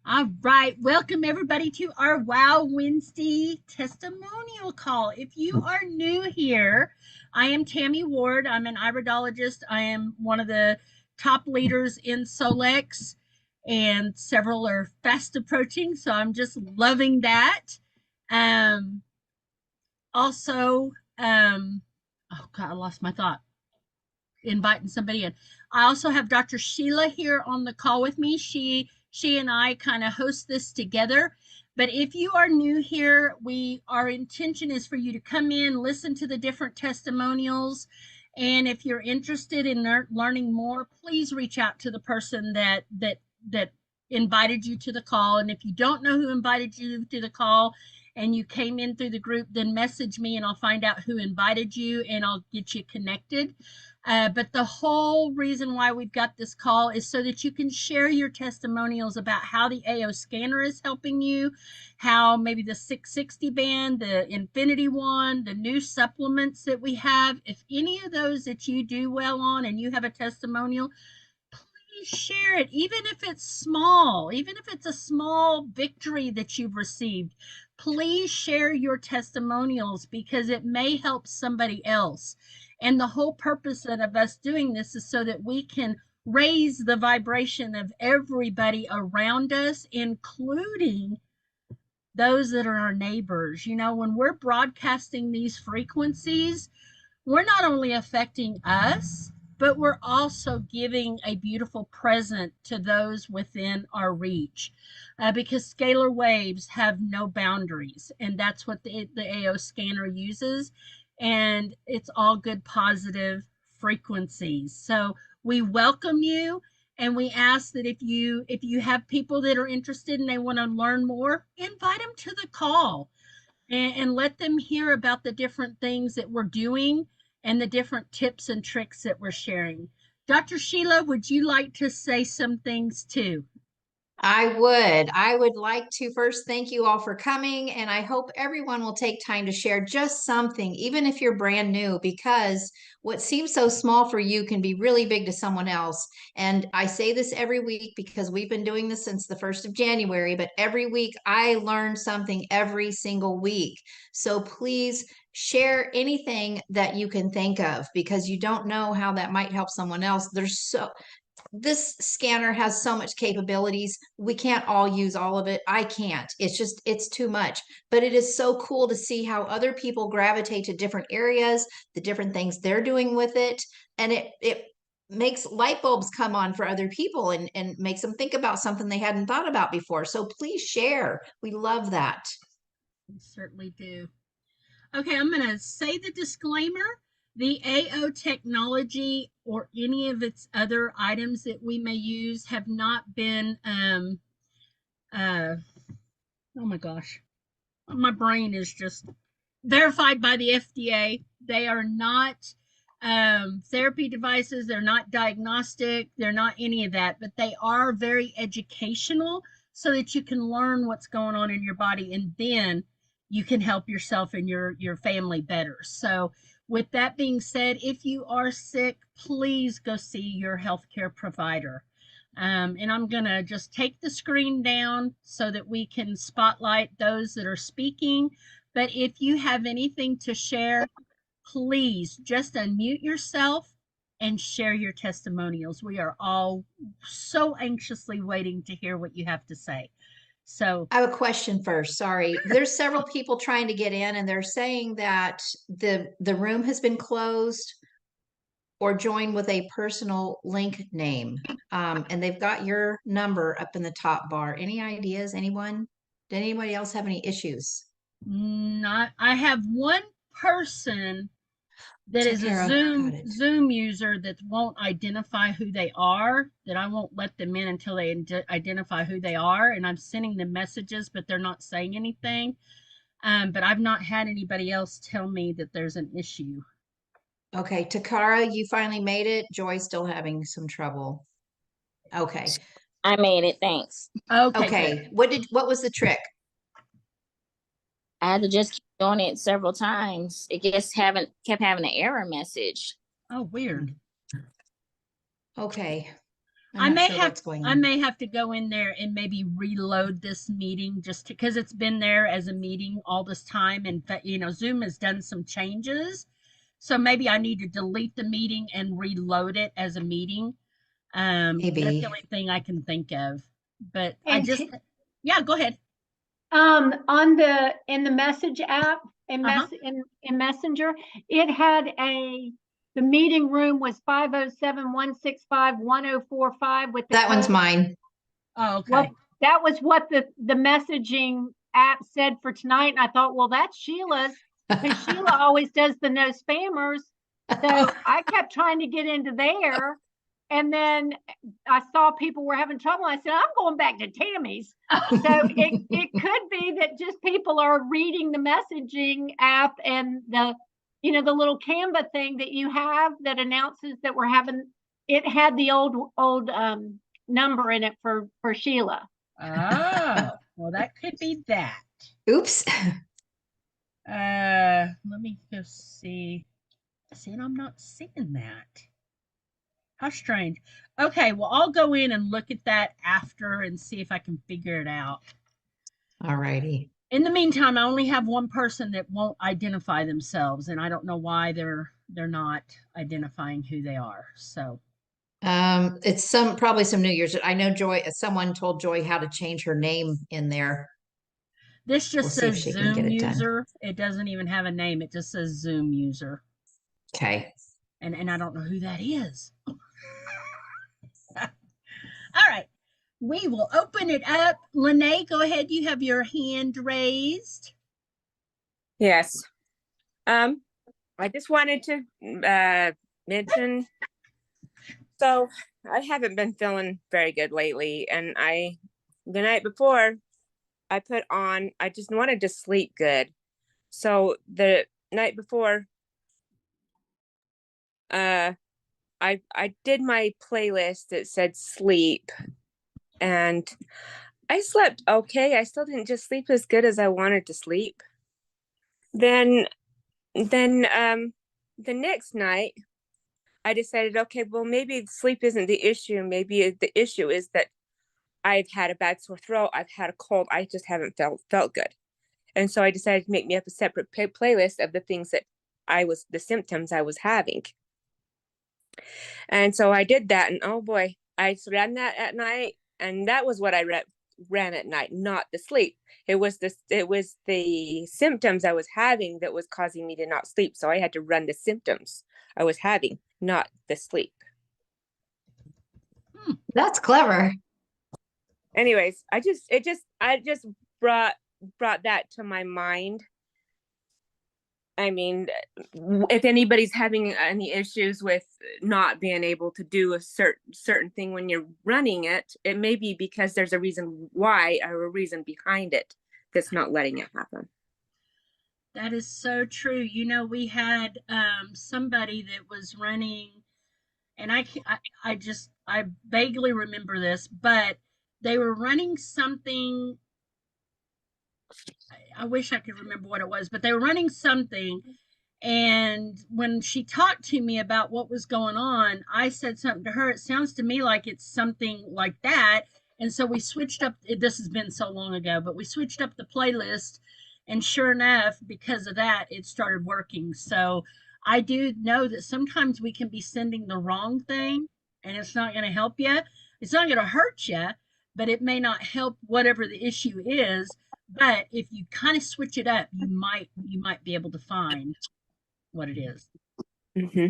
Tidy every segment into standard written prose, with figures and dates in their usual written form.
All right, welcome everybody to our Wow Wednesday testimonial call. If you are new here, I am Tammy Ward. I'm an iridologist. I am one of the top leaders in Solex, and several are fast approaching, so I'm just loving that. Um, also, oh God, I lost my thought. Inviting somebody in. I also have Dr. Sheila here on the call with me. She and I kind of host this together. But if you are new here, our intention is for you to come in, listen to the different testimonials, and if you're interested in learning more, please reach out to the person that invited you to the call. And if you don't know who invited you to the call and you came in through the group, then message me and I'll find out who invited you and I'll get you connected. But the whole reason why we've got this call is so that you can share your testimonials about how the AO scanner is helping you, how maybe the 660 band, the Infinity one, the new supplements that we have. If any of those that you do well on and you have a testimonial, please share it, even if it's small, even if it's a small victory that you've received. Please share your testimonials because it may help somebody else. And the whole purpose of us doing this is so that we can raise the vibration of everybody around us, including those that are our neighbors. You know, when we're broadcasting these frequencies, we're not only affecting us, but we're also giving a beautiful present to those within our reach, because scalar waves have no boundaries, and that's what the AO scanner uses, and it's all good positive frequencies. So we welcome you, and we ask that if you have people that are interested and they want to learn more, invite them to the call and let them hear about the different things that we're doing and the different tips and tricks that we're sharing. Dr. Sheila, would you like to say some things too? I would. I would like to first thank you all for coming, and I hope everyone will take time to share just something, even if you're brand new, because what seems so small for you can be really big to someone else. And I say this every week because we've been doing this since the 1st of January, but every week I learn something every single week. So please share anything that you can think of because you don't know how that might help someone else. This scanner has so much capabilities. We can't all use all of it. I can't. It's too much. But it is so cool to see how other people gravitate to different areas, the different things they're doing with it. And it makes light bulbs come on for other people and makes them think about something they hadn't thought about before. So please share. We love that. We certainly do. Okay, I'm going to say the disclaimer. The AO technology or any of its other items that we may use have not been, uh, oh my gosh, my brain is just verified by the FDA. They are not therapy devices, they're not diagnostic, they're not any of that, but they are very educational so that you can learn what's going on in your body and then you can help yourself and your family better. So with that being said, if you are sick, please go see your healthcare provider. And I'm going to just take the screen down so that we can spotlight those that are speaking. But if you have anything to share, please just unmute yourself and share your testimonials. We are all so anxiously waiting to hear what you have to say. So, I have a question first. Sorry. There's several people trying to get in and they're saying that the room has been closed or join with a personal link name. And they've got your number up in the top bar. Any ideas? Anyone? Did anybody else have any issues? not I have one person that is a Takara, got Zoom it. Zoom user that won't identify who they are, that I won't let them in until they identify who they are, and I'm sending them messages, but they're not saying anything. But I've not had anybody else tell me that there's an issue. Okay, Takara, you finally made it. Joy's still having some trouble. Okay. I made it, thanks. Okay, good. Okay. What was the trick? I had to just keep doing it several times. It just haven't kept having an error message. Oh, weird. Okay. I'm not sure what's going I on. may have to go in there and maybe reload this meeting just because it's been there as a meeting all this time, and Zoom has done some changes. So maybe I need to delete the meeting and reload it as a meeting. That's the Maybe. only thing I can think of. But And yeah, go ahead. on in the message app in Uh-huh. in Messenger, it had the meeting room was 507-165-1045 with the That one's code. mine. Oh, okay. Well, that was what the messaging app said for tonight. And I thought, well, that's Sheila's, because Sheila always does the no spammers. So I kept trying to get into there. And then I saw people were having trouble. I said, I'm going back to Tammy's. So it could be that just people are reading the messaging app and the little Canva thing that you have that announces that we're having. It had the old number in it for Sheila. Oh, well, that could be that. Oops. Let me just see. See, and I'm not seeing that. How strange. Okay, well, I'll go in and look at that after and see if I can figure it out. All righty. In the meantime, I only have one person that won't identify themselves, and I don't know why they're not identifying who they are. So It's probably some New Year's. I know someone told Joy how to change her name in there. this We'll just see if says she can get Zoom it done. user. It doesn't even have a name. It just says Zoom user. Okay. And I don't know who that is. All right. We will open it up. Lene, go ahead. You have your hand raised. Yes. I just wanted to mention, so I haven't been feeling very good lately, and the night before I just wanted to sleep good. So the night before, I did my playlist that said sleep, and I slept okay. I still didn't just sleep as good as I wanted to sleep. Then the next night I decided, okay, well, maybe sleep isn't the issue. Maybe the issue is that I've had a bad sore throat. I've had a cold. I just haven't felt good. And so I decided to make me up a separate playlist of the things that the symptoms I was having. And so I did that, and oh boy, I ran that at night, and that was what I ran at night, not the sleep. It was the symptoms I was having that was causing me to not sleep. So I had to run the symptoms I was having, not the sleep. That's clever. Anyways, I just brought that to my mind. I mean, if anybody's having any issues with not being able to do a certain thing when you're running it, it may be because there's a reason why or a reason behind it that's not letting it happen. That is so true. We had somebody that was running, and I vaguely remember this, but they were running something. I wish I could remember what it was, but they were running something. And when she talked to me about what was going on, I said something to her. It sounds to me like it's something like that. And so we switched up. This has been so long ago, but we switched up the playlist. And sure enough, because of that, it started working. So I do know that sometimes we can be sending the wrong thing, and it's not going to help you. It's not going to hurt you, but it may not help whatever the issue is. But if you kind of switch it up, you might be able to find what it is. Mm-hmm.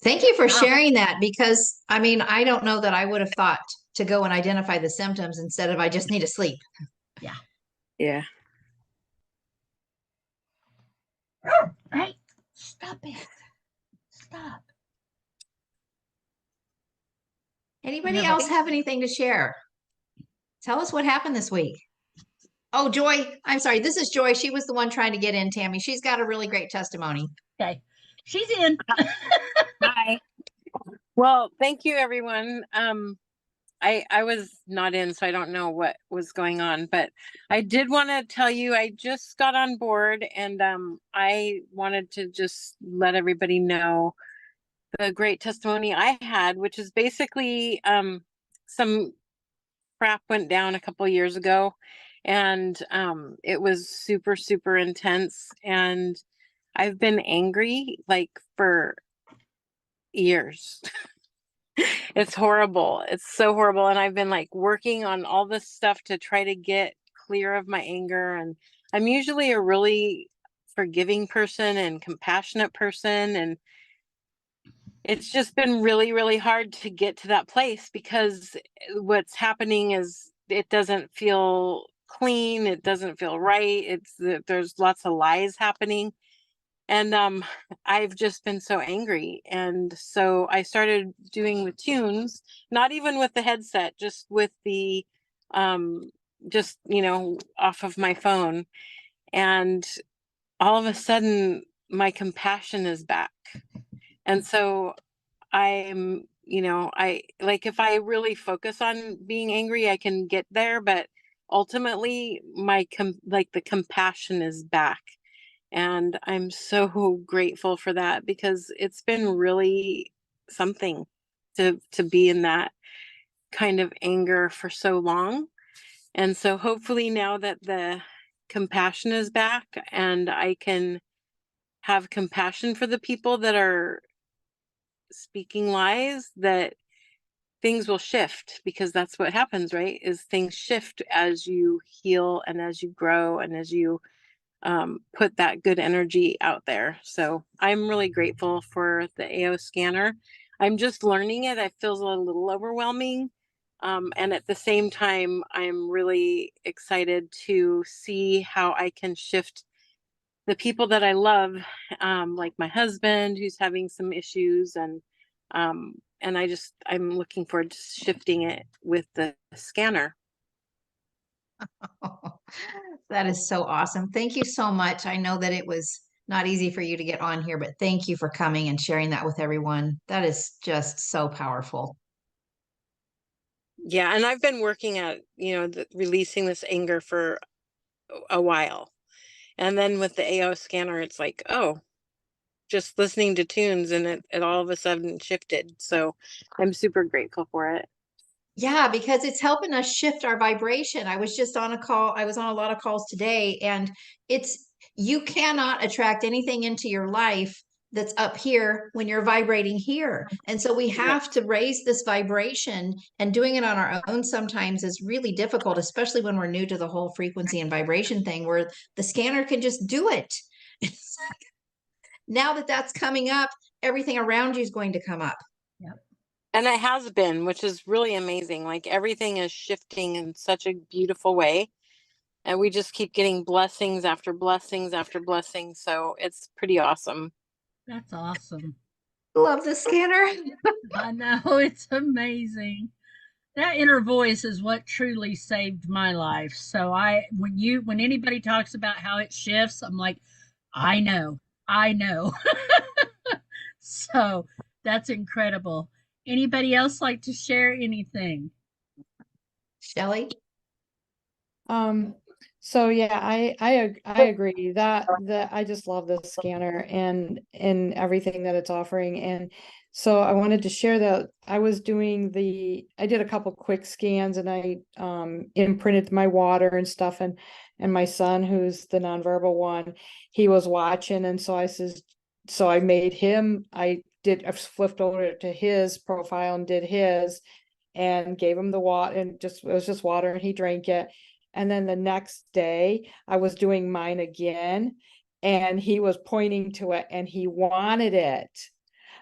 Thank you for sharing that, because I don't know that I would have thought to go and identify the symptoms instead of I just need to sleep. Yeah. Yeah. Right. Stop it. Stop. Anybody else have anything to share? Tell us what happened this week. Oh, Joy. I'm sorry. This is Joy. She was the one trying to get in, Tammy. She's got a really great testimony. Okay. She's in. Hi. Well, thank you, everyone. I was not in, so I don't know what was going on, but I did want to tell you I just got on board, and I wanted to just let everybody know the great testimony I had, which is basically some crap went down a couple years ago, and it was super, super intense, and I've been angry like for years. It's horrible. It's so horrible. And I've been like working on all this stuff to try to get clear of my anger. And I'm usually a really forgiving person and compassionate person. And it's just been really, really hard to get to that place because what's happening is it doesn't feel clean. It doesn't feel right. There's lots of lies happening. And I've just been so angry. And so I started doing the tunes, not even with the headset, just with the just, off of my phone. And all of a sudden my compassion is back. And so I like, if I really focus on being angry, I can get there, but ultimately the compassion is back. And I'm so grateful for that because it's been really something to be in that kind of anger for so long. And so hopefully now that the compassion is back and I can have compassion for the people that are speaking lies, that things will shift, because that's what happens, right? Is things shift as you heal and as you grow and as you put that good energy out there. So I'm really grateful for the AO scanner. I'm just learning it. It feels a little overwhelming. And at the same time, I'm really excited to see how I can shift the people that I love, like my husband who's having some issues, and I'm looking forward to shifting it with the scanner. That is so awesome. Thank you so much. I know that it was not easy for you to get on here, but thank you for coming and sharing that with everyone. That is just so powerful. Yeah, and I've been working at, releasing this anger for a while. And then with the AO scanner, it's like, oh, just listening to tunes, and it all of a sudden shifted. So I'm super grateful for it. Yeah, because it's helping us shift our vibration. I was just on a call. I was on a lot of calls today, and you cannot attract anything into your life that's up here when you're vibrating here. And so we have to raise this vibration, and doing it on our own sometimes is really difficult, especially when we're new to the whole frequency and vibration thing, where the scanner can just do it. Now that that's coming up, everything around you is going to come up. Yep. And it has been, which is really amazing. Like, everything is shifting in such a beautiful way. And we just keep getting blessings after blessings after blessings. So it's pretty awesome. That's awesome. Love the scanner. I know, it's amazing. That inner voice is what truly saved my life. So when anybody talks about how it shifts, I'm like, I know. I know. So that's incredible. Anybody else like to share anything? Shelley? So yeah, I agree that I just love this scanner and everything that it's offering. And so I wanted to share that I did a couple quick scans, and I imprinted my water and stuff, and my son, who's the nonverbal one, he was watching, and so I made him, I flipped over to his profile and did his, and gave him the water, and it was just water, and he drank it. And then the next day I was doing mine again, and he was pointing to it and he wanted it.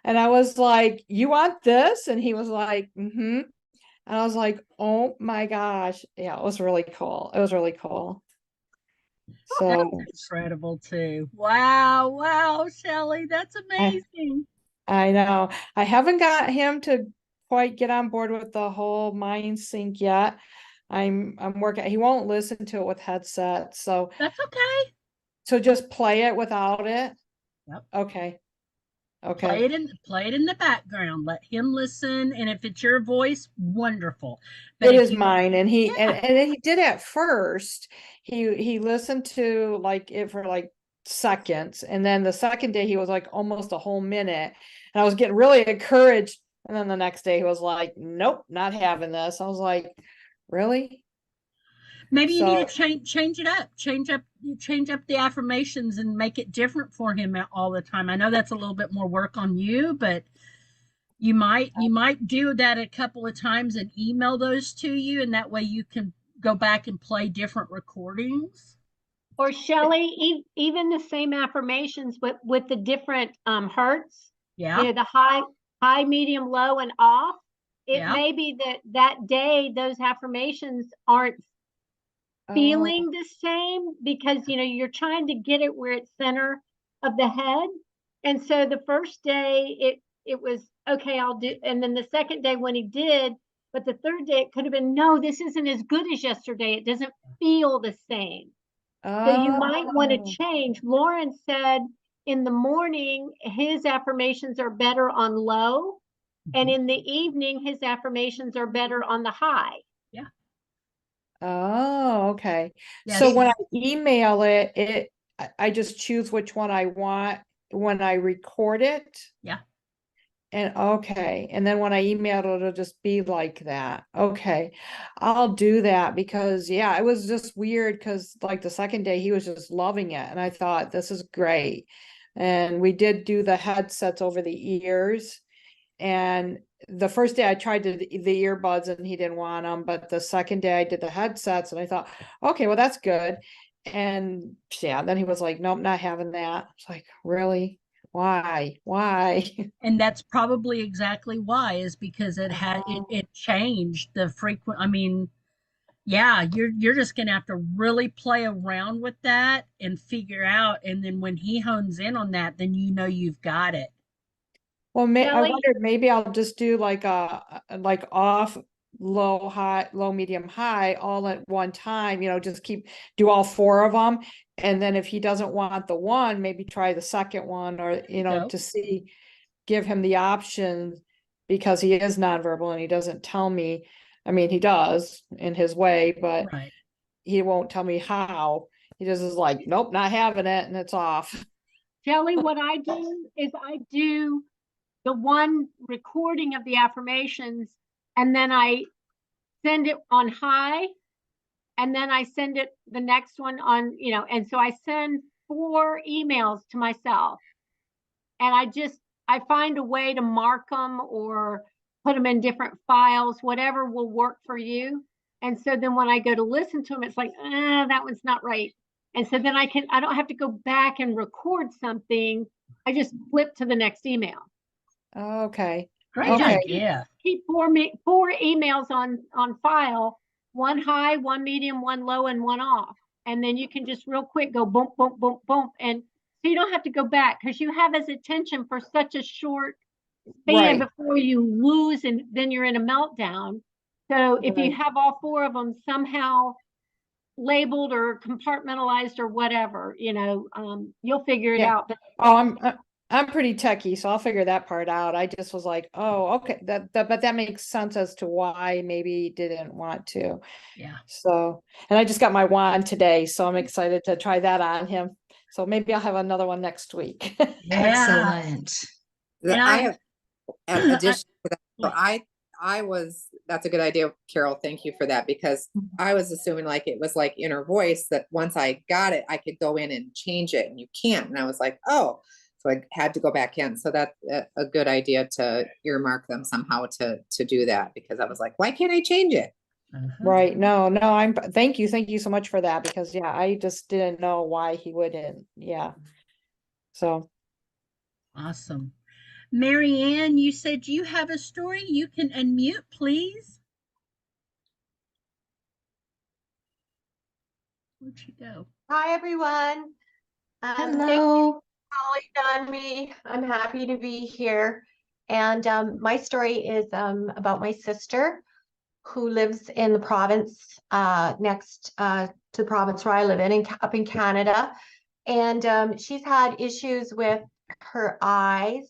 And I was like, "You want this?" And he was like, "Mm-hmm." And I was like, "Oh my gosh." Yeah, it was really cool. It was really cool. That's So incredible too. Wow, Shelley, that's amazing. I know I haven't got him to quite get on board with the whole mind sync yet. I'm working. He won't listen to it with headset, so That's okay. just play it without it. Yep. Okay. Play it in the background. Let him listen, and if it's your voice, wonderful. But It if is you mine, and he yeah, and he did at first. He listened to like it for like seconds, and then the second day he was like almost a whole minute. And I was getting really encouraged. And then the next day he was like, nope, not having this. I was like, really? Maybe you need So, to change it up. Change up the affirmations and make it different for him all the time. I know that's a little bit more work on you, but you might do that a couple of times and email those to you, and that way you can go back and play different recordings. Or Shelley, even the same affirmations with the different hertz, Yeah, the high, medium, low, and off. It yeah. may be that day those affirmations aren't oh, feeling the same because you're trying to get it where it's center of the head. And so the first day it was okay, I'll do, and then the second day when he did, but the third day it could have been, no, this isn't as good as yesterday. It doesn't feel the same. So you might want to oh, change. Lauren said in the morning his affirmations are better on low, and in the evening his affirmations are better on the high. Yeah. oh, okay. Yes. So when I email it, I just choose which one I want when I record it. Yeah. And okay, and then when I email it, it'll just be like that. Okay, I'll do that because yeah, it was just weird because like the second day he was just loving it, and I thought this is great. And we did do the headsets over the ears, and the first day I tried the earbuds and he didn't want them, but the second day I did the headsets and I thought, okay, well that's good. And yeah, then he was like, nope, not having that. It's like, really? Why? And that's probably exactly why, is because it changed the frequent. I mean, yeah, you're just gonna have to really play around with that and figure out, and then when he hones in on that, then you've got it. Well, I Kelly, wondered maybe I'll just do like like off, low, high, low, medium, high all at one time, just do all four of them. And then if he doesn't want the one, maybe try the second one or, Go. to give him the option because he is nonverbal and he doesn't tell me. I mean, he does in his way, but Right. he won't tell me how. He just is like, nope, not having it, and it's off. Kelly, what I do is I do the one recording of the affirmations, and then I send it on high, and then I send it the next one on, and so I send 4 emails to myself, and I find a way to mark them or put them in different files, whatever will work for you. And so then when I go to listen to them, it's like, that one's not right. And so then I don't have to go back and record something. I just flip to the next email. Okay. Great Okay. idea. Keep 4 emails on file, one high, one medium, one low, and one off. And then you can just real quick go boom, boom, boom, boom. And so you don't have to go back because you have his attention for such a short span Right. before you lose and then you're in a meltdown. So if you Right. have all 4 of them somehow labeled or compartmentalized or whatever, you'll figure it Yeah. out. But Oh, I'm pretty techie, so I'll figure that part out. I just was like, oh, okay, but that makes sense as to why maybe he didn't want to. Yeah. So, and I just got my wand today, so I'm excited to try that on him. So maybe I'll have another one next week. Yeah. Excellent. And I have an I addition to that. So that's a good idea, Carol. Thank you for that, because I was assuming like it was like inner voice that once I got it, I could go in and change it, and you can't. And I was like, oh, so I had to go back in. So that's a good idea to earmark them somehow to do that, because I was like, why can't I change it? Right. No, thank you so much for that, because yeah, I just didn't know why he wouldn't. Yeah. So Awesome. Mary Ann, you said you have a story. You can unmute, please. Where'd she go? Hi, everyone. Thank you Hello. for calling on me. I'm happy to be here. And my story is about my sister who lives in the province next to the province where I live up in Canada. And she's had issues with her eyes,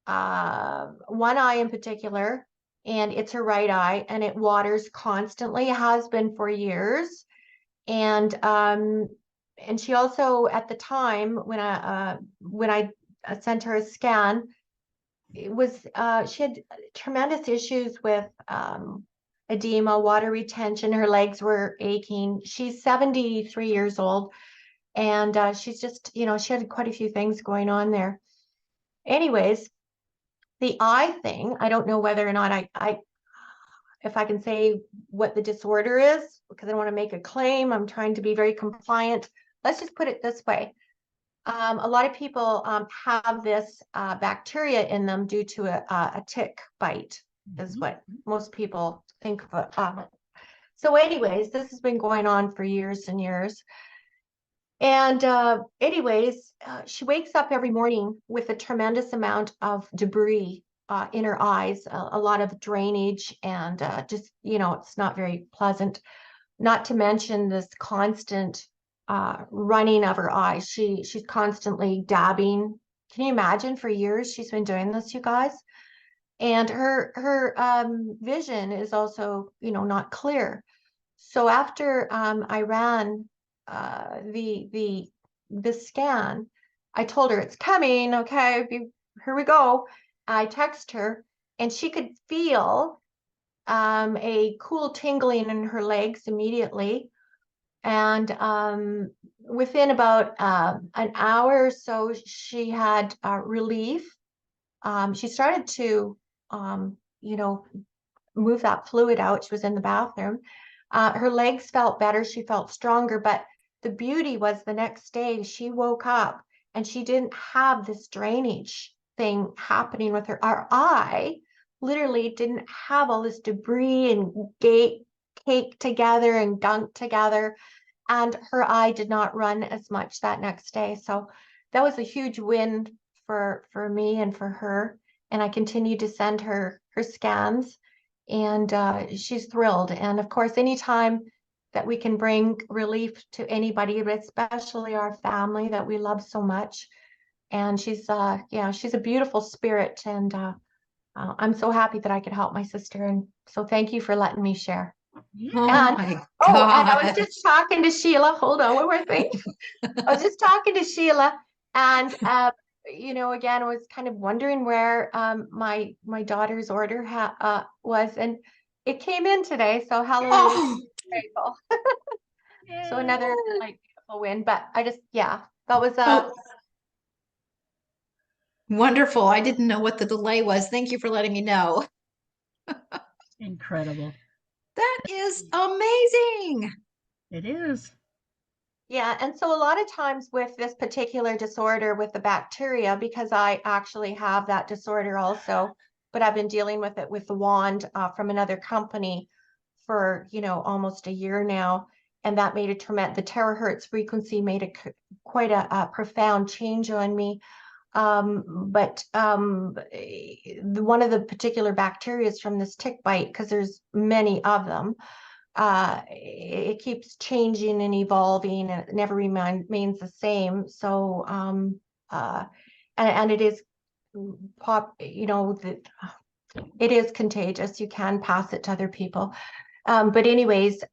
one eye in particular, and it's her right eye, and it waters constantly, has been for years. And she also, at the time when I sent her a scan, she had tremendous issues with edema, water retention. Her legs were aching. She's 73 years old, and she's just, she had quite a few things going on there. Anyways, the eye thing, I don't know whether or not if I can say what the disorder is, because I don't want to make a claim. I'm trying to be very compliant. Let's just put it this way. A lot of people have this bacteria in them due to a tick bite, is what most people think of it. So anyways, this has been going on for years and years. And she wakes up every morning with a tremendous amount of debris in her eyes, a lot of drainage, and just, it's not very pleasant. Not to mention this constant running of her eyes. She's constantly dabbing. Can you imagine? For years she's been doing this, you guys. And her vision is also, not clear. So after I ran the scan, I told her it's coming. Okay, here we go. I text her, and she could feel a cool tingling in her legs immediately. And within about an hour or so, she had relief. She started to, move that fluid out. She was in the bathroom. Her legs felt better. She felt stronger. But the beauty was the next day she woke up and she didn't have this drainage thing happening with her. Our eye literally didn't have all this debris and cake together and gunk together. And her eye did not run as much that next day. So that was a huge win for me and for her. And I continue to send her scans, and she's thrilled. And of course, anytime that we can bring relief to anybody, but especially our family that we love so much. And she's a beautiful spirit, and I'm so happy that I could help my sister. And so thank you for letting me share. Oh And my and I was God. just talking to Sheila. Hold on, one more thing. I was just talking to Sheila, and again, I was kind of wondering where my daughter's order was, and it came in today. So hallelujah, Oh, grateful. So another beautiful win. But that was oh, wonderful. I didn't know what the delay was. Thank you for letting me know. Incredible. That is amazing. It is. Yeah, and so a lot of times with this particular disorder with the bacteria, because I actually have that disorder also, but I've been dealing with it with the wand from another company for, almost a year now. And that made the terahertz frequency made quite a profound change on me. But one of the particular bacteria is from this tick bite, because there's many of them. It keeps changing and evolving, and it never remains the same. So, and it is it is contagious. You can pass it to other people. But anyways,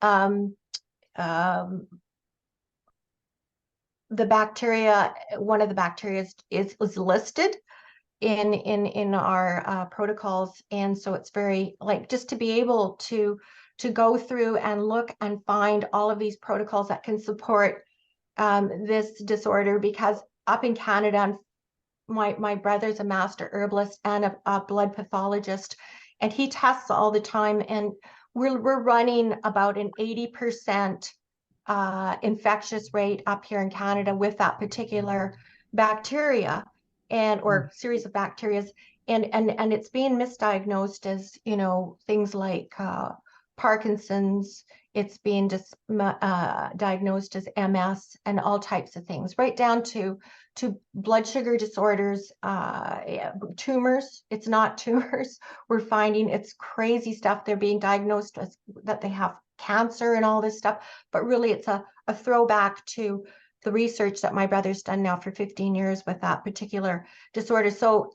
the bacteria, one of the bacteria is listed in our protocols, and so it's very, like, just to be able to go through and look and find all of these protocols that can support this disorder, because up in Canada, my brother's a master herbalist and a blood pathologist, and he tests all the time, and we're running about an 80% infectious rate up here in Canada with that particular bacteria or series of bacterias, and it's being misdiagnosed as things like Parkinson's. It's being diagnosed as MS and all types of things, right down to blood sugar disorders, tumors. It's not tumors. We're finding it's crazy stuff. They're being diagnosed as that they have cancer and all this stuff, but really it's a throwback to the research that my brother's done now for 15 years with that particular disorder. So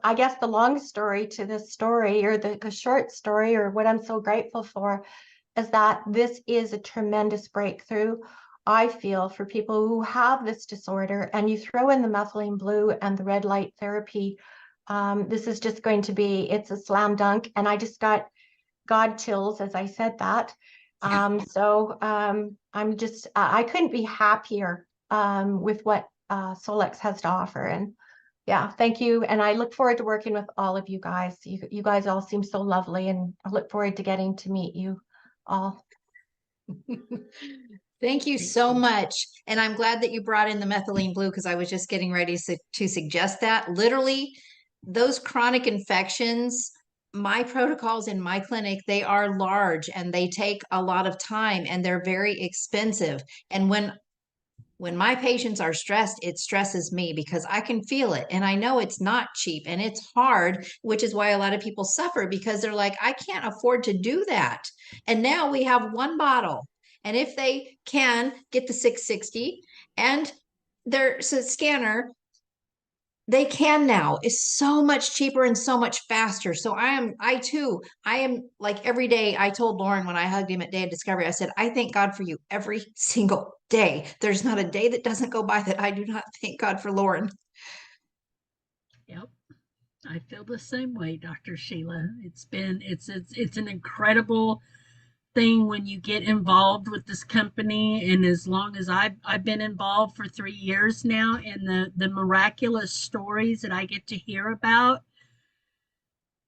I guess the long story to this story, or the short story, or what I'm so grateful for, is that this is a tremendous breakthrough, I feel, for people who have this disorder. And you throw in the methylene blue and the red light therapy, This is just going to be, it's a slam dunk. And I just got God chills as I said that. I'm just, I couldn't be happier with what Solex has to offer. And yeah, thank you. And I look forward to working with all of you guys. You guys all seem so lovely, and I look forward to getting to meet you all. Thank you so much. And I'm glad that you brought in the methylene blue, because I was just getting ready to suggest that. Literally, those chronic infections, my protocols in my clinic, they are large and they take a lot of time and they're very expensive. And when my patients are stressed, it stresses me because I can feel it. And I know it's not cheap and it's hard, which is why a lot of people suffer, because they're like, I can't afford to do that. And now we have one bottle. And if they can get the 660 and their scanner, they can now. It's so much cheaper and so much faster. So I am like every day. I told Lauren when I hugged him at Day of Discovery, I said, I thank God for you every single day. There's not a day that doesn't go by that I do not thank God for Lauren. Yep. I feel the same way, Dr. Sheila. It's an incredible thing when you get involved with this company, and as long as I've been involved for 3 years now, and the miraculous stories that I get to hear about,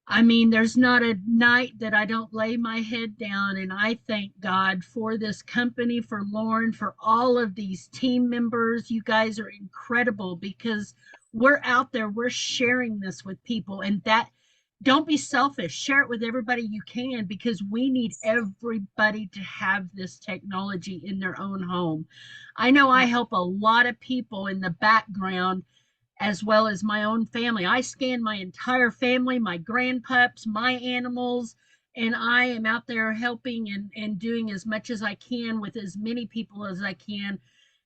I mean, there's not a night that I don't lay my head down and I thank God for this company, for Lauren, for all of these team members. You guys are incredible because we're out there, we're sharing this with people, and that, don't be selfish. Share it with everybody you can, because we need everybody to have this technology in their own home. I know I help a lot of people in the background as well as my own family. I scan my entire family, my grandpups, my animals, and I am out there helping and doing as much as I can with as many people as I can.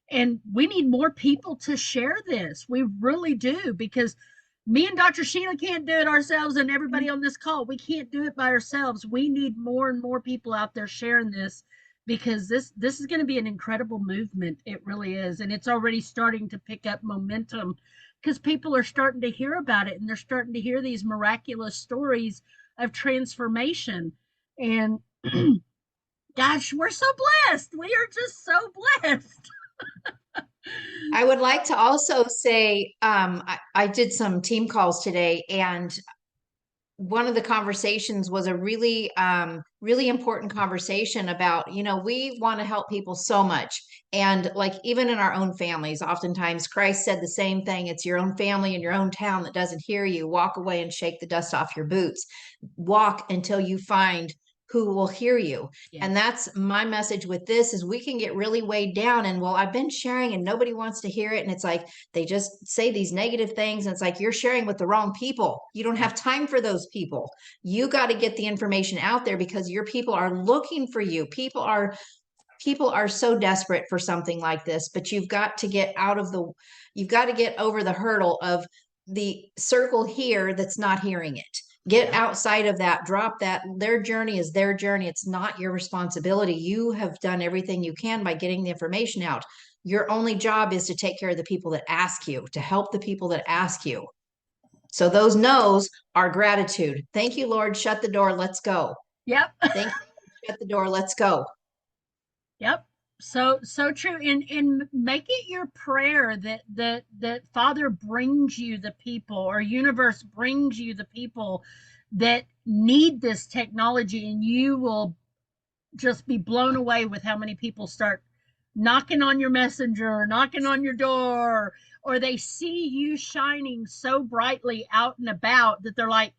And we need more people to share this. We really do, because me and Dr. Sheila can't do it ourselves, and everybody on this call, we can't do it by ourselves. We need more and more people out there sharing this, because this is going to be an incredible movement. It really is. And it's already starting to pick up momentum because people are starting to hear about it, and they're starting to hear these miraculous stories of transformation. And gosh, we're so blessed. We are just so blessed. I would like to also say, I did some team calls today, and one of the conversations was a really important conversation about, we want to help people so much. And like, even in our own families, oftentimes Christ said the same thing. It's your own family in your own town that doesn't hear you. Walk away and shake the dust off your boots. Walk until you find who will hear you. Yeah. And that's my message with this, is we can get really weighed down and, well, I've been sharing and nobody wants to hear it. And it's like, they just say these negative things. And it's like, you're sharing with the wrong people. You don't have time for those people. You got to get the information out there, because your people are looking for you. People are so desperate for something like this, but you've got to get over the hurdle of the circle here that's not hearing it. Get outside of that, drop that. Their journey is their journey. It's not your responsibility. You have done everything you can by getting the information out. Your only job is to take care of the people that ask you, to help the people that ask you. So those no's are gratitude. Thank you, Lord. Shut the door. Let's go. Yep. Thank you. Shut the door. Let's go. Yep. So true. And make it your prayer that Father brings you the people, or universe brings you the people that need this technology, and you will just be blown away with how many people start knocking on your messenger, knocking on your door, or they see you shining so brightly out and about that they're like,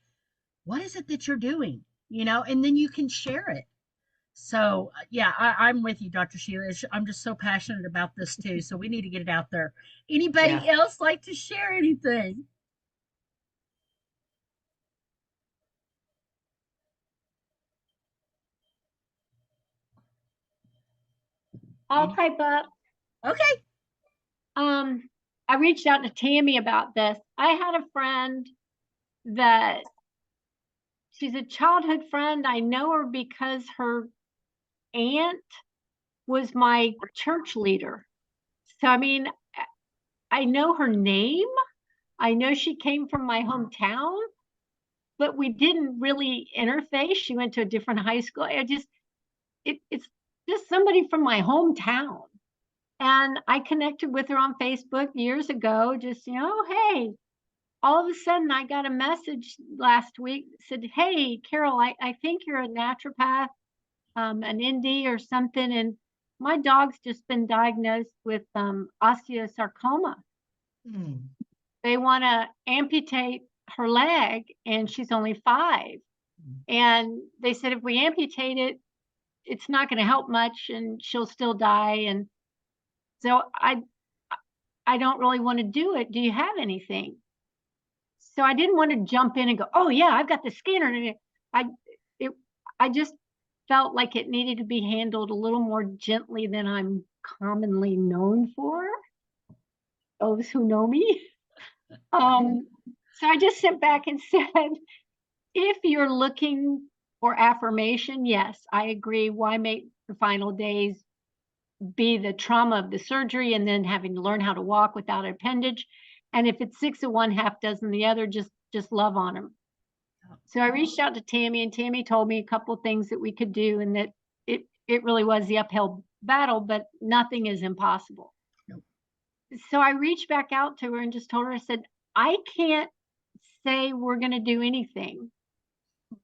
what is it that you're doing? And then you can share it. So yeah, I'm with you, Dr. Sheila. I'm just so passionate about this too. So we need to get it out there. Anybody else like to share anything? I'll type up. Okay. I reached out to Tammy about this. I had a friend that, she's a childhood friend. I know her because her aunt was my church leader. So, I mean, I know her name. I know she came from my hometown, but we didn't really interface. She went to a different high school. It's just somebody from my hometown. And I connected with her on Facebook years ago, just, hey, all of a sudden I got a message last week that said, hey, Carol, I think you're a naturopath, an ND or something. And my dog's just been diagnosed with osteosarcoma. They want to amputate her leg, and she's only 5. And they said, if we amputate it, it's not going to help much and she'll still die. And so I don't really want to do it. Do you have anything? So I didn't want to jump in and go, oh yeah, I've got the scanner. I it I just felt like it needed to be handled a little more gently than I'm commonly known for. Those who know me. So I just sent back and said, if you're looking for affirmation, yes, I agree. Why make the final days be the trauma of the surgery and then having to learn how to walk without an appendage? And if it's 6 of one, half dozen the other, just love on them. So I reached out to Tammy, and Tammy told me a couple of things that we could do, and that it really was the uphill battle, but nothing is impossible. Nope. So I reached back out to her and just told her, I said, I can't say we're going to do anything,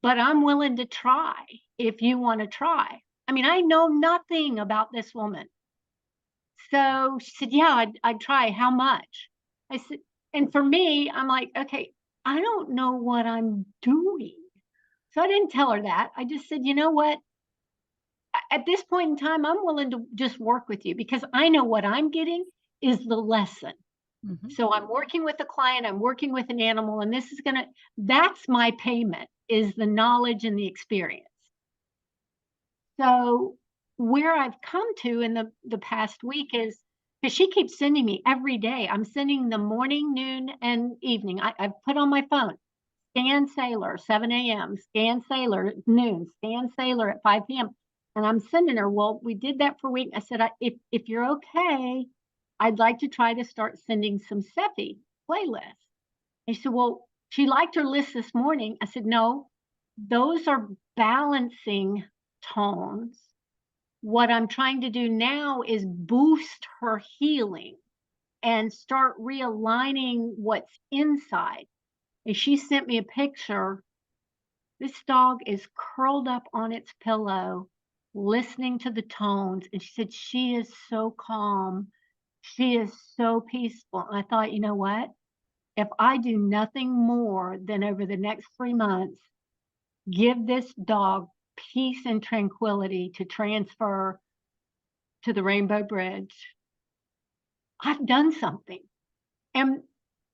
but I'm willing to try if you want to try. I mean, I know nothing about this woman. So she said, yeah, I'd try. How much? I said, and for me, I'm like, okay, I don't know what I'm doing. So I didn't tell her that. I just said, you know what? At this point in time, I'm willing to just work with you because I know what I'm getting is the lesson. Mm-hmm. So I'm working with a client, I'm working with an animal, and that's my payment, is the knowledge and the experience. So where I've come to in the past week is, because she keeps sending me every day. I'm sending the morning, noon, and evening. I've put on my phone, scan sailor, 7 a.m., scan sailor at noon, scan sailor at 5 p.m. And I'm sending her, well, we did that for a week. I said, if you're okay, I'd like to try to start sending some Sephi playlists. And she said, well, she liked her list this morning. I said, no, those are balancing tones. What I'm trying to do now is boost her healing and start realigning what's inside. And she sent me a picture. This dog is curled up on its pillow, listening to the tones. And she said, she is so calm. She is so peaceful. And I thought, you know what? If I do nothing more than over the next 3 months, give this dog peace and tranquility to transfer to the Rainbow Bridge, I've done something. And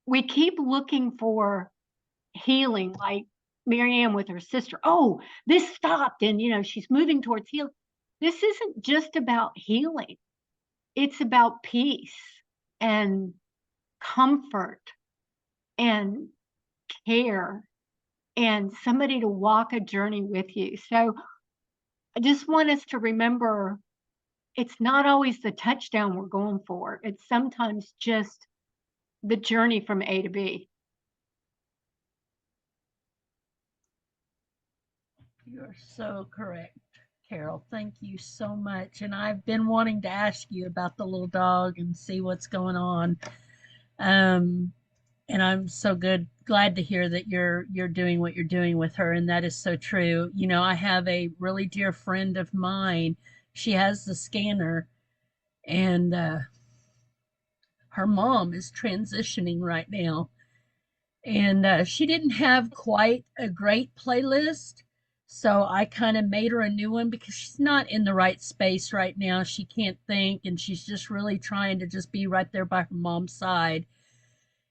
we keep looking for healing, like Marianne with her sister. Oh, this stopped, and she's moving towards healing. This isn't just about healing. It's about peace and comfort and care and somebody to walk a journey with you. So I just want us to remember, it's not always the touchdown we're going for. It's sometimes just the journey from A to B. You're so correct, Carol. Thank you so much. And I've been wanting to ask you about the little dog and see what's going on. And I'm so glad to hear that you're doing what you're doing with her, and that is so true. I have a really dear friend of mine. She has the scanner, and her mom is transitioning right now, and she didn't have quite a great playlist, so I kind of made her a new one because she's not in the right space right now. She can't think, and she's just really trying to just be right there by her mom's side.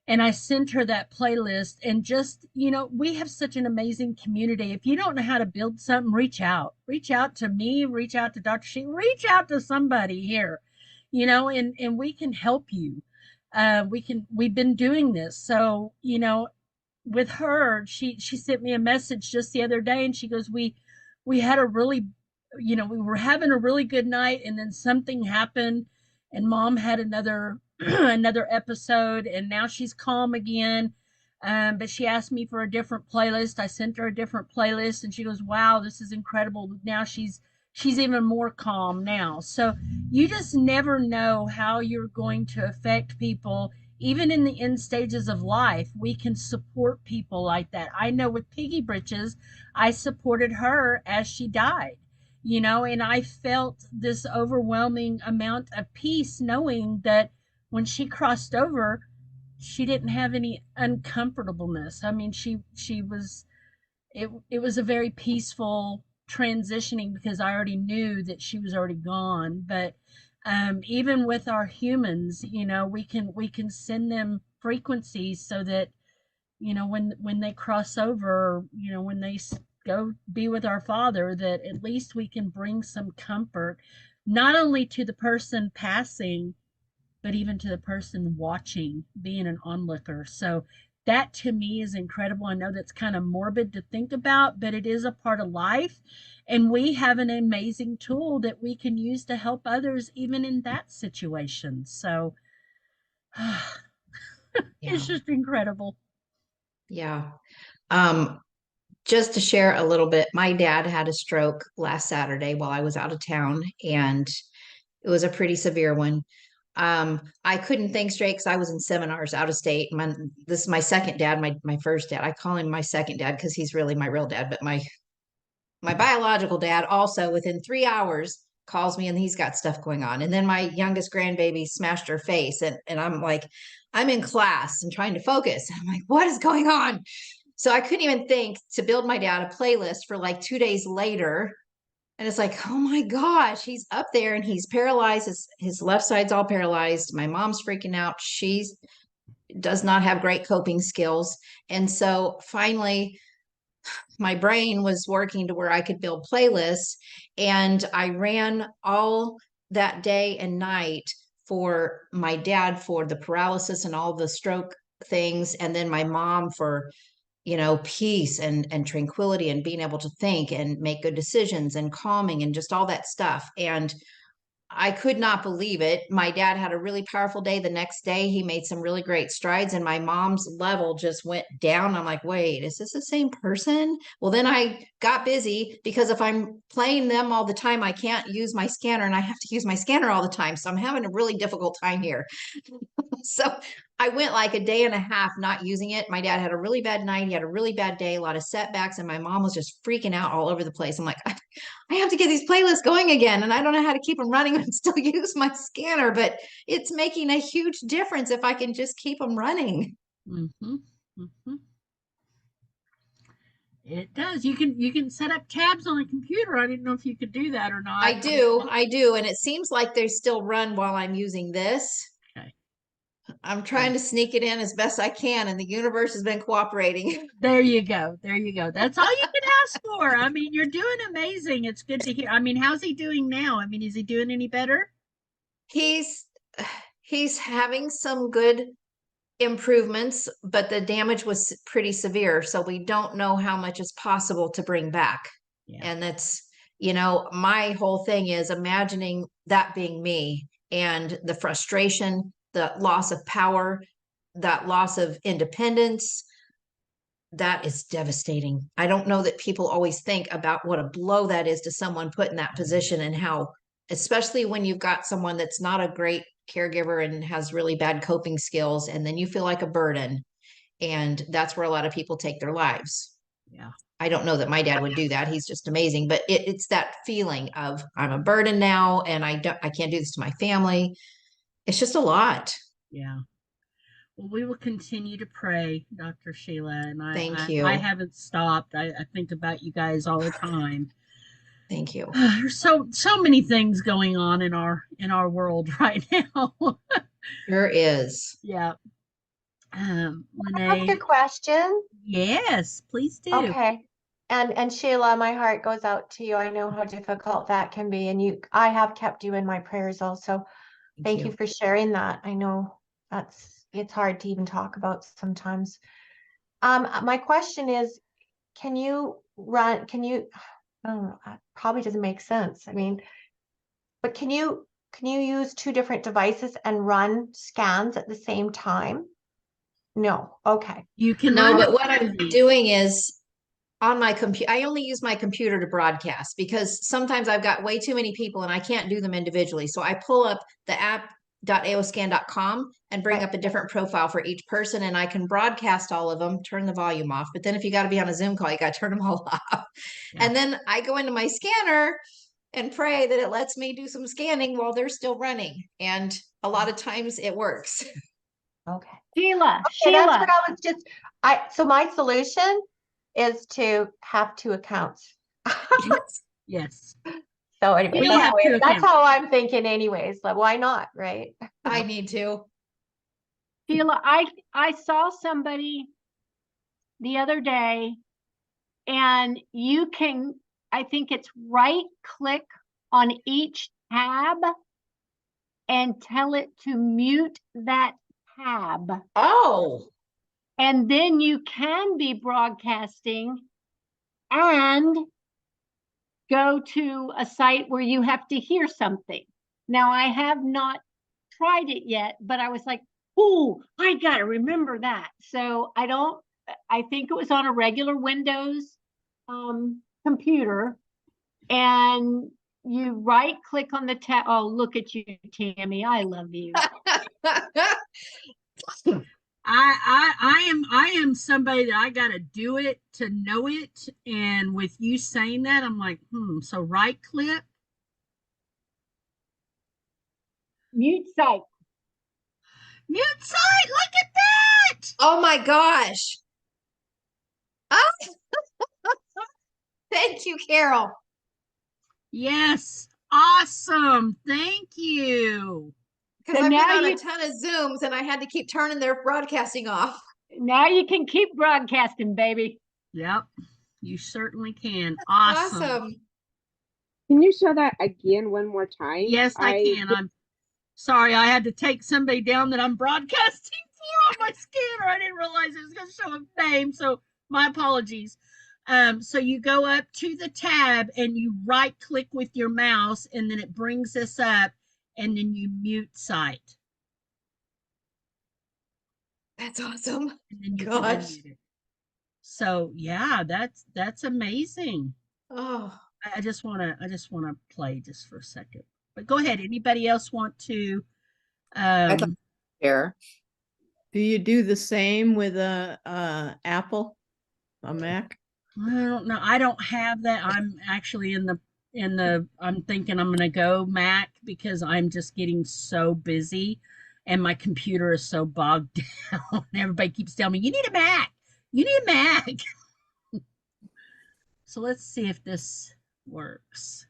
And I sent her that playlist, and just, we have such an amazing community. If you don't know how to build something, reach out to me, reach out to Dr. She, reach out to somebody here, and we can help you. We've been doing this. So, with her, she sent me a message just the other day, and she goes, we had a really, we were having a really good night, and then something happened, and mom had another another episode, and now she's calm again. But she asked me for a different playlist. I sent her a different playlist, and she goes, "Wow, this is incredible." Now she's even more calm now. So you just never know how you're going to affect people. Even in the end stages of life, we can support people like that. I know with Piggy Britches, I supported her as she died, and I felt this overwhelming amount of peace knowing that when she crossed over, she didn't have any uncomfortableness. I mean, she was it was a very peaceful transitioning because I already knew that she was already gone. But even with our humans, we can send them frequencies so that when they cross over, when they go be with our Father, that at least we can bring some comfort, not only to the person passing, but even to the person watching, being an onlooker. So that to me is incredible. I know that's kind of morbid to think about, but it is a part of life. And we have an amazing tool that we can use to help others, even in that situation. So Yeah. it's just incredible. Yeah. Um, just to share a little bit, my dad had a stroke last Saturday while I was out of town, and it was a pretty severe one. I couldn't think straight because I was in seminars out of state. This is my second dad, my first dad. I call him my second dad because he's really my real dad, but my biological dad also within 3 hours calls me and he's got stuff going on. And then my youngest grandbaby smashed her face, and I'm like, I'm in class and trying to focus. I'm like, what is going on? So I couldn't even think to build my dad a playlist for like 2 days later. And it's like, oh my gosh, he's up there and he's paralyzed. His left side's all paralyzed. My mom's freaking out. She does not have great coping skills. And so finally, my brain was working to where I could build playlists. And I ran all that day and night for my dad for the paralysis and all the stroke things. And then my mom for peace and tranquility and being able to think and make good decisions and calming and just all that stuff. And I could not believe it. My dad had a really powerful day. The next day, he made some really great strides, and my mom's level just went down. I'm like, wait, is this the same person? Well, then I got busy because if I'm playing them all the time, I can't use my scanner, and I have to use my scanner all the time. So I'm having a really difficult time here. So I went like a day and a half not using it. My dad had a really bad night. He had a really bad day, a lot of setbacks, and my mom was just freaking out all over the place. I'm like, I have to get these playlists going again, and I don't know how to keep them running and still use my scanner, but it's making a huge difference if I can just keep them running. Mm-hmm. Mm-hmm. It does. You can set up tabs on a computer. I didn't know if you could do that or not. I do, and it seems like they still run while I'm using this. Okay. I'm trying to sneak it in as best I can, and the universe has been cooperating. There you go. There you go. That's all you can ask for. I mean, you're doing amazing. It's good to hear. I mean, how's he doing now? I mean, is he doing any better? He's he's having some good improvements, but the damage was pretty severe, so we don't know how much is possible to bring back. Yeah. And that's, my whole thing is imagining that being me and the frustration, the loss of power, that loss of independence. That is devastating. I don't know that people always think about what a blow that is to someone put in that position, and how, especially when you've got someone that's not a great caregiver and has really bad coping skills, and then you feel like a burden. And that's where a lot of people take their lives. Yeah. I don't know that my dad would do that. He's just amazing, but it's that feeling of I'm a burden now, and I can't do this to my family. It's just a lot. Yeah. Well, we will continue to pray, Dr. Sheila, and Thank I you. haven't stopped. I think about you guys all the time. Thank you. There's so many things going on in our world right now. There is. Yeah. Ask Lene, a question. yes, please do. Okay. And Sheila, my heart goes out to you. I know how difficult that can be, and I have kept you in my prayers also. Thank you for sharing that. I know it's hard to even talk about sometimes. My question is, can you, I don't know, probably doesn't make sense. I mean, but can you can you use two different devices and run scans at the same time? No. Okay. You can No, run but it what I'm separately. doing is on my computer, I only use my computer to broadcast because sometimes I've got way too many people and I can't do them individually. So I pull up the app.aoscan.com and bring Right. up a different profile for each person and I can broadcast all of them, turn the volume off. But then if you got to be on a Zoom call, you got to turn them all off. Yeah. And then I go into my scanner and pray that it lets me do some scanning while they're still running. And a lot of times it works. Okay. Sheila, Okay, that's what Sheila, I was just, so my solution is to have two accounts. Yes. So anyway, We that's, have two that's accounts. how I'm thinking anyways. Like, why not, right? I need to. Sheila, I saw somebody the other day and you can, I think it's right click on each tab and tell it to mute that tab. Oh, And then you can be broadcasting and go to a site where you have to hear something. Now, I have not tried it yet, but I was like, oh, I got to remember that. So I think it was on a regular Windows computer. And you right click on the tab. Oh, look at you, Tammy. I love you. I am somebody that I gotta do it to know it. And with you saying that, I'm like, so right click, Mute site. mute site, look at that. oh my gosh. Oh, thank you, Carol. Yes, awesome. Thank you. Because So I've been now on a you ton of Zooms and I had to keep turning their broadcasting off. now you can keep broadcasting, baby. Yep, you certainly can. Awesome. Awesome. Can you show that again one more time? Yes, I can. I'm sorry, I had to take somebody down that I'm broadcasting for on my scanner. I didn't realize it was going to show a name, so my apologies. So you go up to the tab and you right click with your mouse, and then it brings this up, and then you mute site. That's awesome. And then you can Gosh. unmute it. So yeah, that's amazing. Oh, I just wanna play just for a second. But go ahead. Anybody else want to I'd like to share. Do you do the same with a Apple, a Mac? I don't know. I don't have that. I'm actually I'm thinking I'm gonna go Mac because I'm just getting so busy and my computer is so bogged down. Everybody keeps telling me, you need a Mac. You need a Mac. So let's see if this works.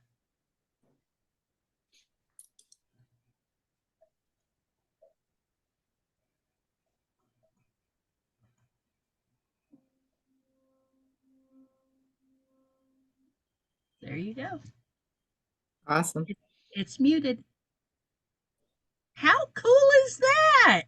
There you go. Awesome. It's muted. How cool is that?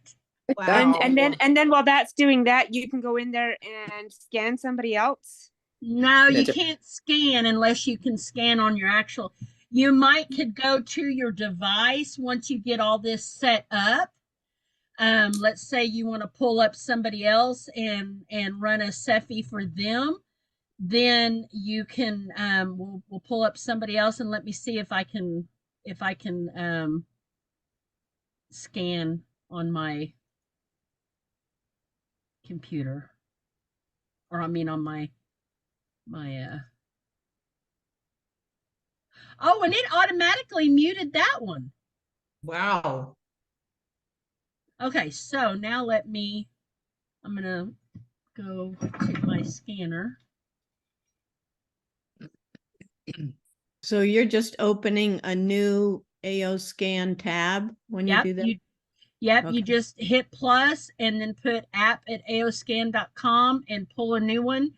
And wow. and then while that's doing that, you can go in there and scan somebody else. No, you That's a- can't scan unless you can scan on your actual. You might could go to your device once you get all this set up. Let's say you want to pull up somebody else and run a Cephi for them, then you can we'll pull up somebody else and let me see if I can scan on my computer, or I mean on my oh, and it automatically muted that one. Wow. Okay, so now I'm gonna go to my scanner. So you're just opening a new AO scan tab when you Yep, do that? you Okay. just hit plus and then put app@aoscan.com and pull a new one.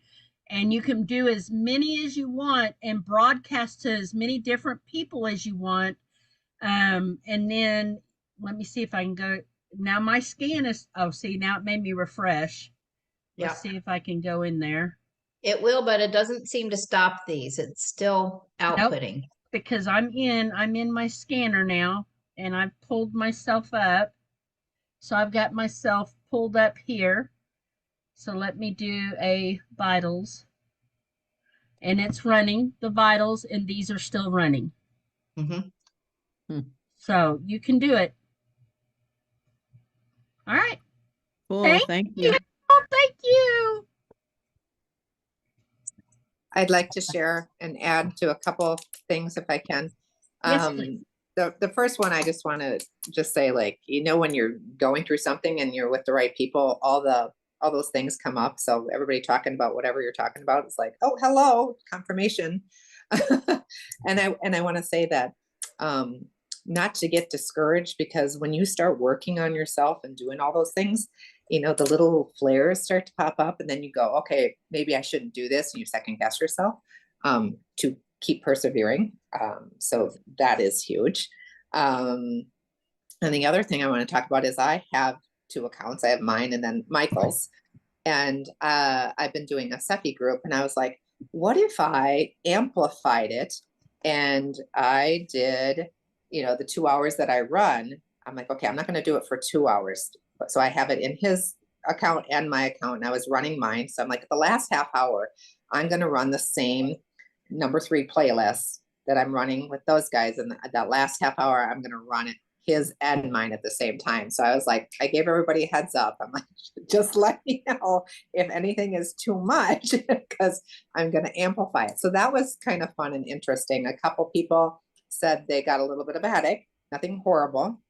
And you can do as many as you want and broadcast to as many different people as you want. And then let me see if I can go. Now my scan is, oh, see, now it made me refresh. Yeah. Let's see if I can go in there. It will, but it doesn't seem to stop these. It's still Nope, outputting. because I'm in my scanner now. and I've pulled myself up. So I've got myself pulled up here. So let me do a vitals. And it's running the vitals, and these are still running. Mm-hmm. So you can do it. All right. Cool, thank you. Thank you. I'd like to share and add to a couple things if I can. Yes, please. The first one, I just want to just say, like, when you're going through something and you're with the right people, all those things come up. So everybody talking about whatever you're talking about, it's like, oh, hello, confirmation. And I want to say that, not to get discouraged, because when you start working on yourself and doing all those things, the little flares start to pop up, and then you go, okay, maybe I shouldn't do this. And you second guess yourself, to keep persevering. So that is huge. And the other thing I want to talk about is I have 2 accounts. I have mine and then Michael's. And I've been doing a Seppi group, and I was like, what if I amplified it and I did, the 2 hours that I run? I'm like, okay, I'm not going to do it for 2 hours. So I have it in his account and my account, and I was running mine. So I'm like, the last half hour, I'm going to run the same number 3 playlists that I'm running with those guys. And that last half hour, I'm going to run it, his and mine, at the same time. So I was like, I gave everybody a heads up. I'm like, just let me know if anything is too much, because I'm going to amplify it. So that was kind of fun and interesting. A couple people said they got a little bit of a headache, nothing horrible.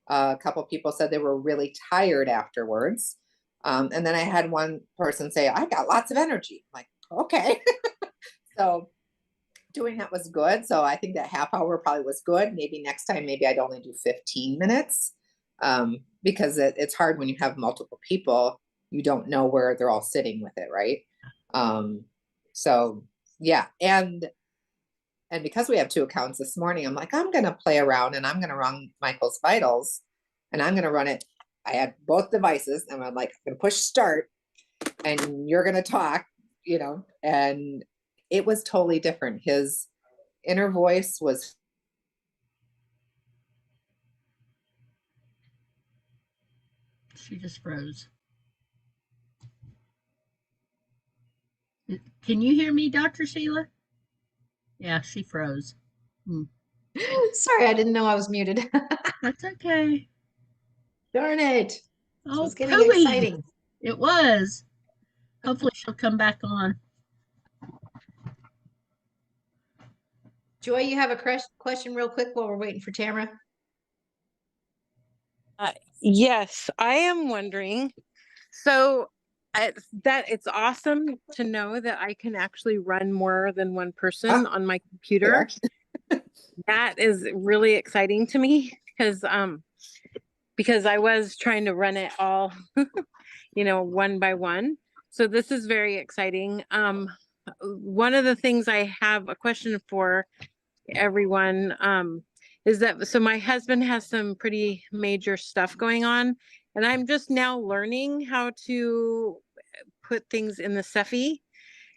A couple people said they were really tired afterwards. And then I had one person say, I got lots of energy. I'm like, okay. So doing that was good. So I think that half hour probably was good. Maybe next time, maybe I'd only do 15 minutes, because it's hard when you have multiple people. You don't know where they're all sitting with it, right? So yeah, and because we have 2 accounts this morning, I'm like, I'm gonna play around and I'm gonna run Michael's vitals, and I'm gonna run it. I had both devices, and I'm like, I'm gonna push start, and you're gonna talk, and it was totally different. His inner voice was She just froze. Can you hear me, Dr. Sheila? Yeah, she froze. Sorry, I didn't know I was muted. That's okay. Darn it. This Oh, was getting pooey. exciting. It was. Hopefully she'll come back on. Joy, you have a question real quick while we're waiting for Tamara? Yes, I am wondering. So it's awesome to know that I can actually run more than one person on my computer. That is really exciting to me, because I was trying to run it all, one by one. So this is very exciting. One of the things I have a question for everyone, is that, so my husband has some pretty major stuff going on, and I'm just now learning how to put things in the Cephi.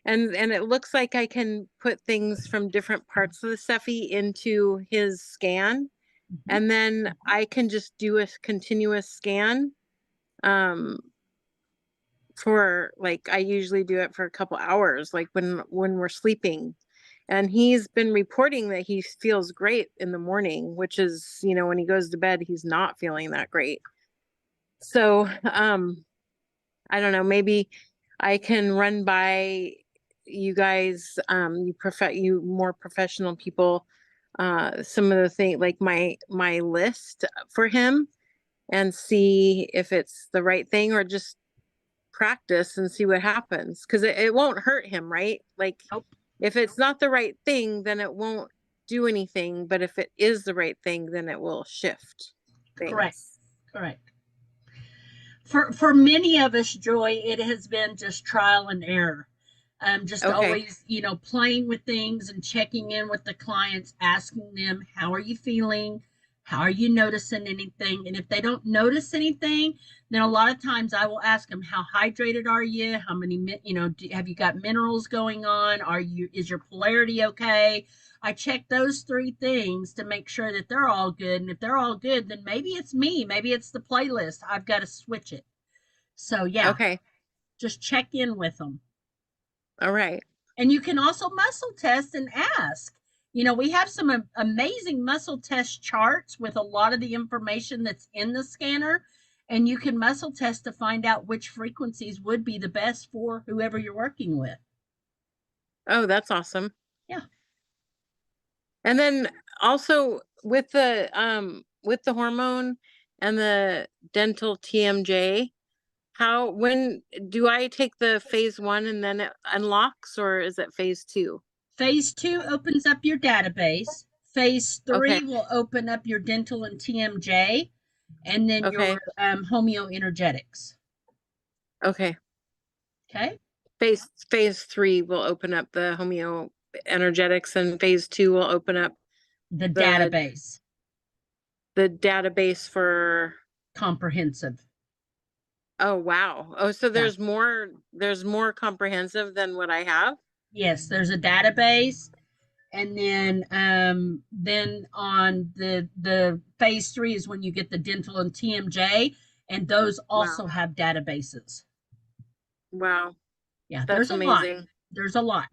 And it looks like I can put things from different parts of the Cephi into his scan. And then I can just do a continuous scan. For, like, I usually do it for a couple hours, like when we're sleeping. And he's been reporting that he feels great in the morning, which is, when he goes to bed, he's not feeling that great. So, I don't know, maybe I can run by you guys, you more professional people, some of the things, like my list for him, and see if it's the right thing, or just practice and see what happens. Because it won't hurt him, right? Like, if it's not the right thing, then it won't do anything. But if it is the right thing, then it will shift things. Correct. For many of us, Joy, it has been just trial and error. Just always, playing with things and checking in with the clients, asking them, how are you feeling? How are you noticing anything? And if they don't notice anything, then a lot of times I will ask them, how hydrated are you? How many, have you got minerals going on? Is your polarity okay? I check those three things to make sure that they're all good. And if they're all good, then maybe it's me. Maybe it's the playlist. I've got to switch it. So yeah, Okay. just check in with them. All right. And you can also muscle test and ask. We have some amazing muscle test charts with a lot of the information that's in the scanner. And you can muscle test to find out which frequencies would be the best for whoever you're working with. Oh, that's awesome. Yeah. And then also with the hormone and the dental TMJ, when do I take the phase 1 and then it unlocks, or is it phase 2? Phase 2 opens up your database. Phase 3 Okay. will open up your dental and TMJ, and then Okay. your homeoenergetics. Okay. Okay. Phase 3 will open up the homeoenergetics, and phase 2 will open up The database. The database for comprehensive. Oh, wow. Oh, so there's more comprehensive than what I have? Yes, there's a database. And then on the phase 3 is when you get the dental and TMJ, and those also have databases. Wow. Yeah, That's there's amazing. a lot. There's a lot.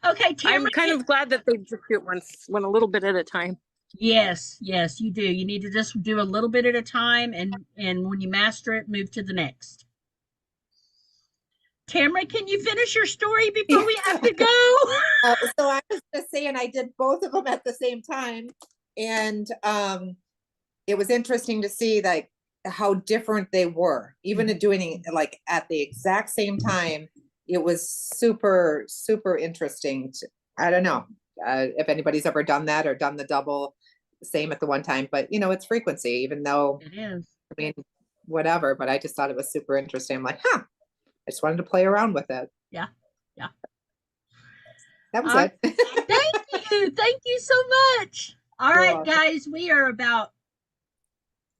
Okay, Tamara, I'm kind of glad that they just do it one a little bit at a time. Yes, you do. You need to just do a little bit at a time, and when you master it, move to the next. Tamara, can you finish your story before we have to go? So I was just saying I did both of them at the same time, and it was interesting to see like how different they were. Even doing it like at the exact same time, it was super interesting. I don't know if anybody's ever done that or done the double same at the one time, but it's frequency, even though it is. I mean, whatever, but I just thought it was super interesting. I'm like, I just wanted to play around with it. Yeah. That was it. Thank you so much. All right, guys, we are about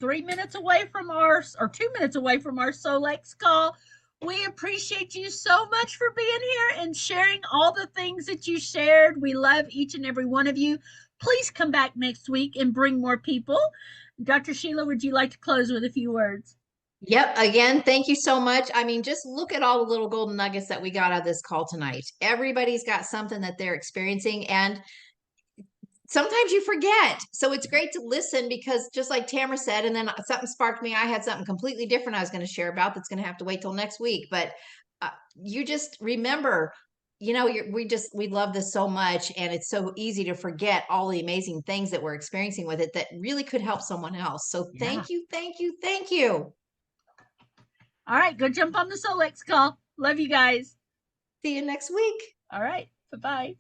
3 minutes away from or 2 minutes away from our Solex call. We appreciate you so much for being here and sharing all the things that you shared. We love each and every one of you. Please come back next week and bring more people. Dr. Sheila, would you like to close with a few words? Yep. Again, thank you so much. I mean, just look at all the little golden nuggets that we got out of this call tonight. Everybody's got something that they're experiencing, and sometimes you forget. So it's great to listen, because just like Tamara said, and then something sparked me. I had something completely different I was going to share about that's going to have to wait till next week. But you just remember, we love this so much, and it's so easy to forget all the amazing things that we're experiencing with it that really could help someone else. So thank you. All right, go jump on the Solex call. Love you guys. See you next week. All right, bye-bye.